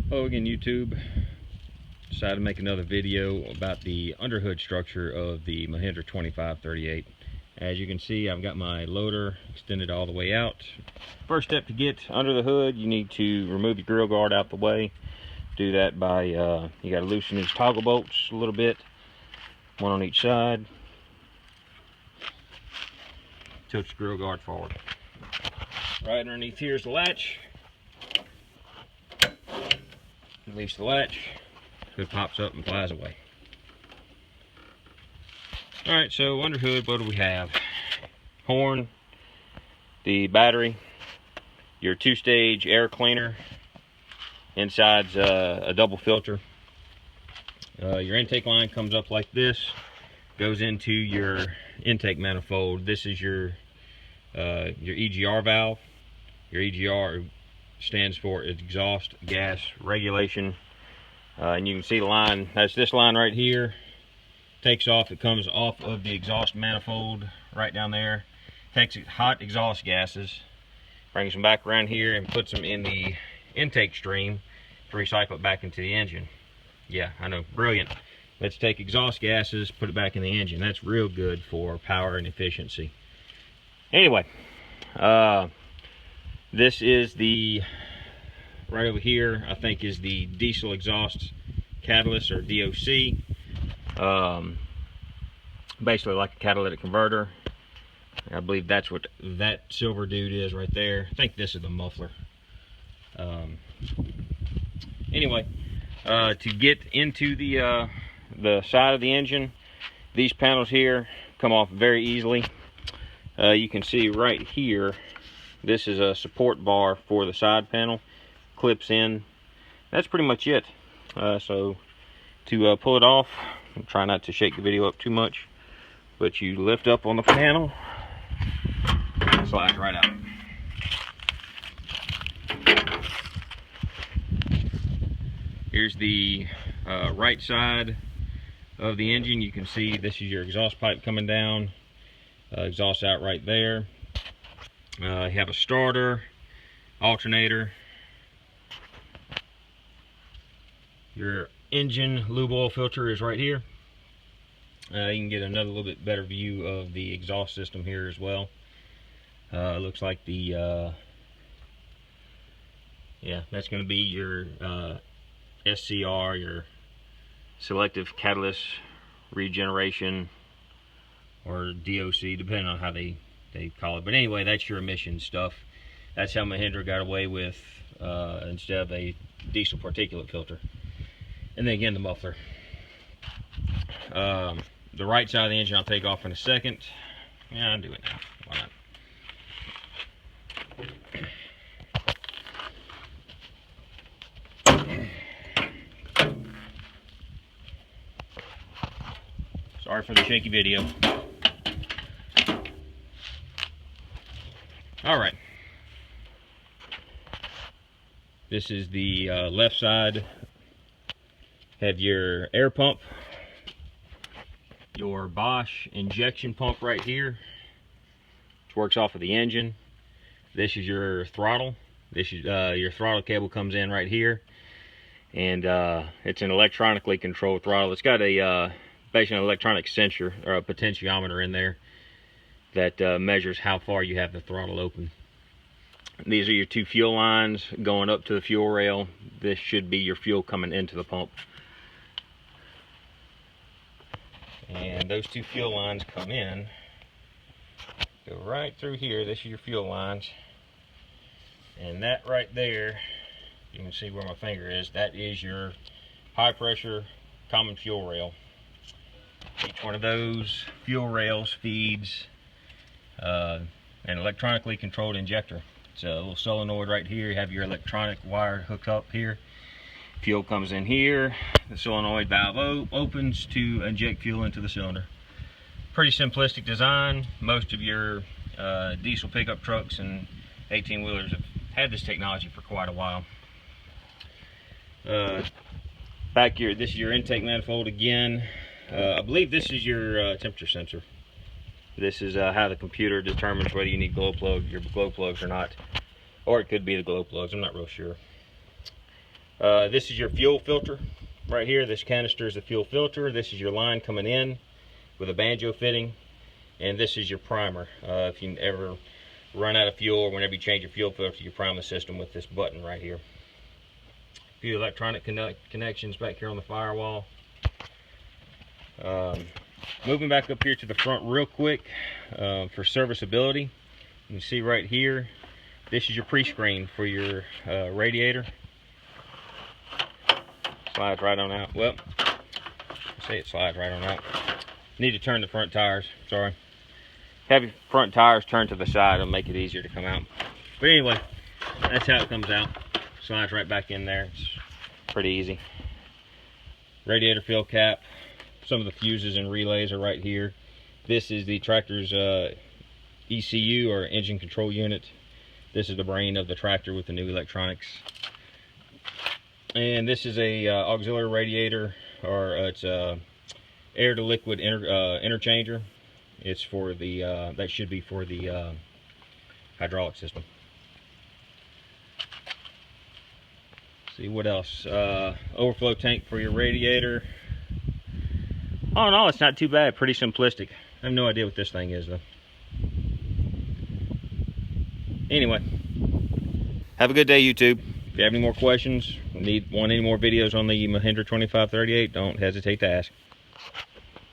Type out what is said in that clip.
Hello again, YouTube. Decided to make another video about the underhood structure of the Mahindra 2538. As you can see, I've got my loader extended all the way out. First step to get under the hood, you need to remove your grill guard out the way. Do that by, you got to loosen these toggle bolts a little bit, one on each side. Tilt your grill guard forward. Right underneath here is the latch. Release the latch, hood pops up and flies away. Alright, so under hood, what do we have? Horn, the battery, your two-stage air cleaner, inside's a double filter. Your intake line comes up like this, goes into your intake manifold. This is your Egr valve. Your Egr stands for exhaust gas regulation, and you can see the line. That's this line right here. Takes off, it comes off of the exhaust manifold right down there, takes hot exhaust gases, brings them back around here and puts them in the intake stream to recycle it back into the engine. Yeah, I know, brilliant. Let's take exhaust gases, put it back in the engine. That's real good for power and efficiency. Anyway, this is the, right over here, I think is the diesel exhaust catalyst, or DOC. Basically like a catalytic converter. I believe that's what that silver dude is right there. I think this is the muffler. Anyway, to get into the side of the engine, these panels here come off very easily. You can see right here, this is a support bar for the side panel, clips in. That's pretty much it. So to pull it off, I'm trying not to shake the video up too much, but you lift up on the panel, slides right out. Here's the right side of the engine. You can see this is your exhaust pipe coming down, exhaust out right there. You have a starter, alternator, your engine lube oil filter is right here. You can get another little bit better view of the exhaust system here as well. It looks like the yeah, that's going to be your SCR, your selective catalyst regeneration, or DOC, depending on how they call it. But anyway, that's your emission stuff. That's how Mahindra got away with instead of a diesel particulate filter. And then again, the muffler. The right side of the engine I'll take off in a second. Yeah, I'll do it now. Why not? Sorry for the shaky video. Alright. This is the left side. Have your air pump, your Bosch injection pump right here, which works off of the engine. This is your throttle. This is your throttle cable comes in right here, and it's an electronically controlled throttle. It's got a basically an electronic sensor or a potentiometer in there that measures how far you have the throttle open. These are your two fuel lines going up to the fuel rail. This should be your fuel coming into the pump. And those two fuel lines come in, go right through here. This is your fuel lines. And that right there, you can see where my finger is, that is your high pressure common fuel rail. Each one of those fuel rails feeds an electronically controlled injector. It's a little solenoid right here. You have your electronic wire hooked up here. Fuel comes in here. The solenoid valve opens to inject fuel into the cylinder. Pretty simplistic design. Most of your diesel pickup trucks and 18-wheelers have had this technology for quite a while. Back here, this is your intake manifold again. I believe this is your temperature sensor. This is how the computer determines whether you need your glow plugs or not. Or it could be the glow plugs, I'm not real sure. This is your fuel filter right here. This canister is the fuel filter. This is your line coming in with a banjo fitting, and this is your primer. If you ever run out of fuel, or whenever you change your fuel filter, you prime the system with this button right here. A few electronic connections back here on the firewall. Moving back up here to the front real quick, for serviceability, you can see right here, this is your pre-screen for your radiator. Slides right on out. Well, I say it slides right on out. Need to turn the front tires, sorry. Have your front tires turned to the side, it'll make it easier to come out. But anyway, that's how it comes out. Slides right back in there. It's pretty easy. Radiator fill cap. Some of the fuses and relays are right here. This is the tractor's ECU, or engine control unit. This is the brain of the tractor with the new electronics. And this is a auxiliary radiator, or it's a air to liquid interchanger. It's for the that should be for the hydraulic system. See what else? Overflow tank for your radiator. All in all, it's not too bad. Pretty simplistic. I have no idea what this thing is though. Anyway, have a good day, YouTube. If you have any more questions, want any more videos on the Mahindra 2538, don't hesitate to ask.